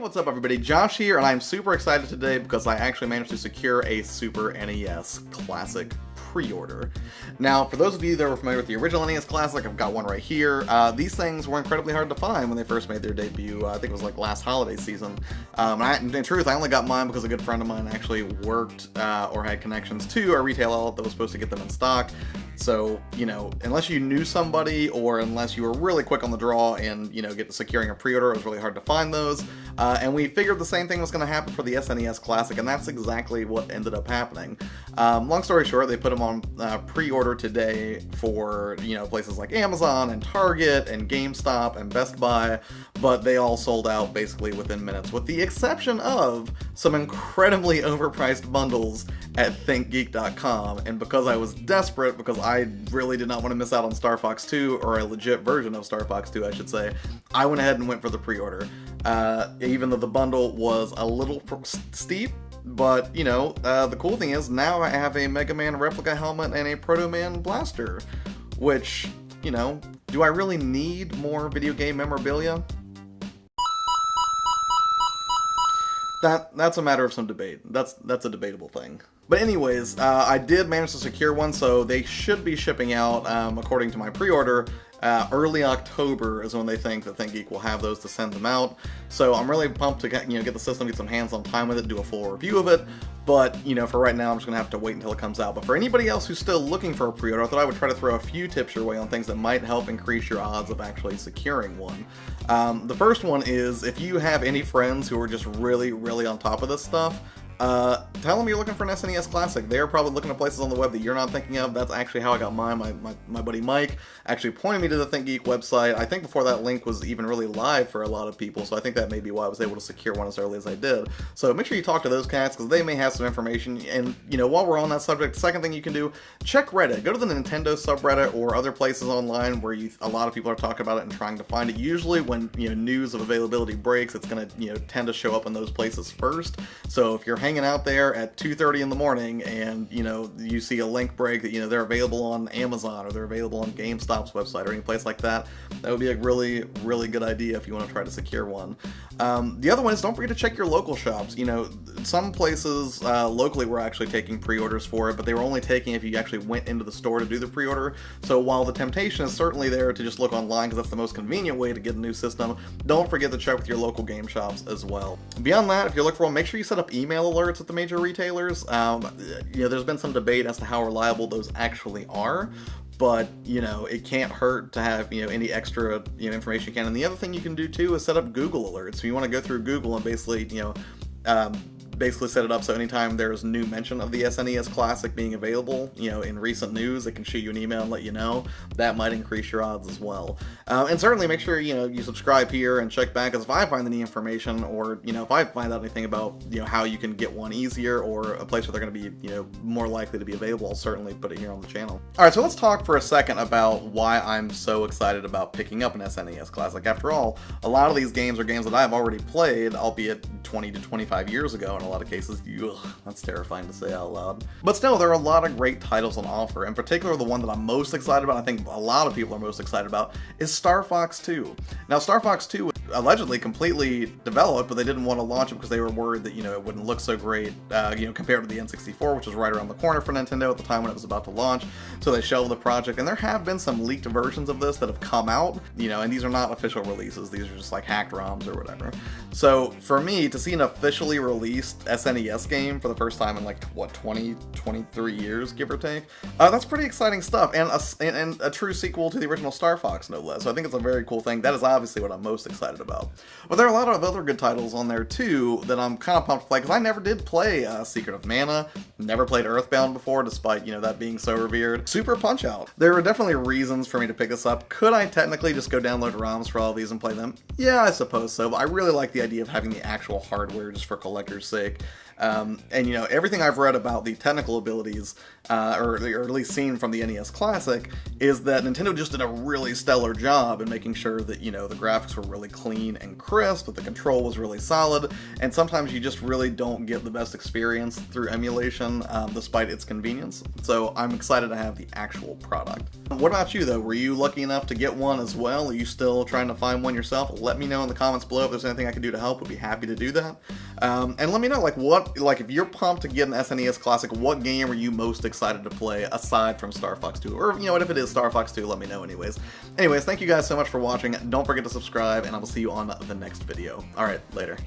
What's up everybody, Josh here, and I'm super excited today because I actually managed to secure a Super NES Classic pre-order. Now, for those of you that were familiar with the original NES Classic, I've got one right here. These things were incredibly hard to find when they first made their debut. I think it was like last holiday season. In truth, I only got mine because a good friend of mine actually worked or had connections to a retail outlet that was supposed to get them in stock. So, you know, unless you knew somebody or unless you were really quick on the draw and, you know, get to securing a pre-order, it was really hard to find those. And we figured the same thing was going to happen for the SNES Classic, and that's exactly what ended up happening. Long story short, they put them on pre-order today for, you know, places like Amazon and Target and GameStop and Best Buy, but they all sold out basically within minutes, with the exception of some incredibly overpriced bundles at ThinkGeek.com. And because I was desperate, because I really did not want to miss out on Star Fox 2, or a legit version of Star Fox 2, I should say, I went ahead and went for the pre-order. Even though the bundle was a little steep, but, you know, the cool thing is now I have a Mega Man replica helmet and a Proto Man blaster, which, you know, do I really need more video game memorabilia? That's a matter of some debate. That's a debatable thing. But anyways, I did manage to secure one, so they should be shipping out, according to my pre-order, early October is when they think that ThinkGeek will have those to send them out. So I'm really pumped to get the system, get some hands-on time with it, do a full review of it. But, you know, for right now, I'm just going to have to wait until it comes out. But for anybody else who's still looking for a pre-order, I thought I would try to throw a few tips your way on things that might help increase your odds of actually securing one. The first one is, if you have any friends who are just really, really on top of this stuff, tell them you're looking for an SNES Classic. They're probably looking at places on the web that you're not thinking of. That's actually how I got mine. My buddy Mike actually pointed me to the ThinkGeek website. I think before that link was even really live for a lot of people, so I think that may be why I was able to secure one as early as I did. So make sure you talk to those cats, because they may have some information. And, you know, while we're on that subject, second thing you can do, check Reddit. Go to the Nintendo subreddit or other places online where a lot of people are talking about it and trying to find it. Usually when, you know, news of availability breaks, it's going to, you know, tend to show up in those places first. So if you're hanging out there at 2:30 in the morning and, you know, you see a link break that, you know, they're available on Amazon or they're available on GameStop's website or any place like that, that would be a really, really good idea if you want to try to secure one. The other one is, don't forget to check your local shops. You know, some places locally were actually taking pre-orders for it, but they were only taking if you actually went into the store to do the pre-order. So while the temptation is certainly there to just look online, because that's the most convenient way to get a new system, don't forget to check with your local game shops as well. Beyond that, if you're looking for one, make sure you set up email alerts at the major retailers. You know, there's been some debate as to how reliable those actually are, but, you know, it can't hurt to have, you know, any extra, you know, information you can. And the other thing you can do too is set up Google alerts. So you want to go through Google and basically, you know, basically set it up so anytime there's new mention of the SNES Classic being available, you know, in recent news, it can shoot you an email and let you know. That might increase your odds as well. And certainly make sure, you know, you subscribe here and check back, because if I find any information, or, you know, if I find out anything about, you know, how you can get one easier or a place where they're going to be, you know, more likely to be available, I'll certainly put it here on the channel. Alright, so let's talk for a second about why I'm so excited about picking up an SNES Classic. After all, a lot of these games are games that I've already played, albeit 20 to 25 years ago in a lot of cases. Ugh, that's terrifying to say out loud. But still, there are a lot of great titles on offer. In particular, the one that I'm most excited about, I think a lot of people are most excited about, is Star Fox 2. Now, Star Fox 2 was allegedly completely developed, but they didn't want to launch it because they were worried that, you know, it wouldn't look so great, you know, compared to the N64, which was right around the corner for Nintendo at the time when it was about to launch. So they shelved the project, and there have been some leaked versions of this that have come out, you know, and these are not official releases. These are just like hacked ROMs or whatever. So for me, to see an officially released SNES game for the first time in like, what, 23 years, give or take, that's pretty exciting stuff, and a true sequel to the original Star Fox, no less. So I think it's a very cool thing. That is obviously what I'm most excited about. But there are a lot of other good titles on there too that I'm kind of pumped to play, because I never did play Secret of Mana, never played Earthbound before, despite, you know, that being so revered. Super Punch-Out! There are definitely reasons for me to pick this up. Could I technically just go download ROMs for all of these and play them? Yeah, I suppose so, but I really like the idea of having the actual hardware just for collector's sake. And, you know, everything I've read about the technical abilities, or at least seen from the NES Classic, is that Nintendo just did a really stellar job in making sure that, you know, the graphics were really clean clean and crisp, that the control was really solid, and sometimes you just really don't get the best experience through emulation, despite its convenience. So I'm excited to have the actual product. What about you though? Were you lucky enough to get one as well? Are you still trying to find one yourself? Let me know in the comments below if there's anything I can do to help. Would be happy to do that. And let me know, if you're pumped to get an SNES Classic, what game are you most excited to play aside from Star Fox 2? Or, you know what, if it is Star Fox 2, let me know anyways. Anyways, thank you guys so much for watching. Don't forget to subscribe, and I will see you on the next video. Alright, later.